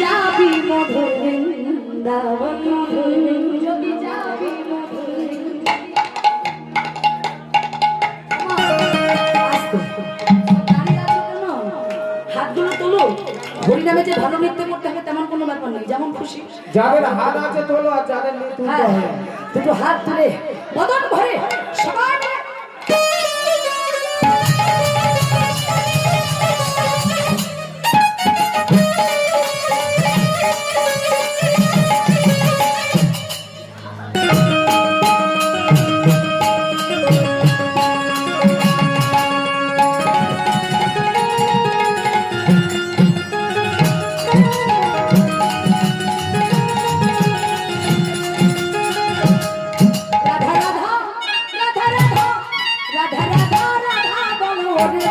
যাবি মধুর বৃন্দাবন, যদি যাবি মধুর হাতগুলো তোলো। হরিনামে যে ভালো নৃত্য করতে হবে তেমন কোনো ব্যাপার নেই, যেমন খুশি। যাদের হাত আছে তোলো, আর যাদের নেই তুলতে হবে। দুটো হাত তুলে বদন ভরে সবাই মিলে রাধা রাধা রাধা রাধা রাধা রাধা রাধা বলো রে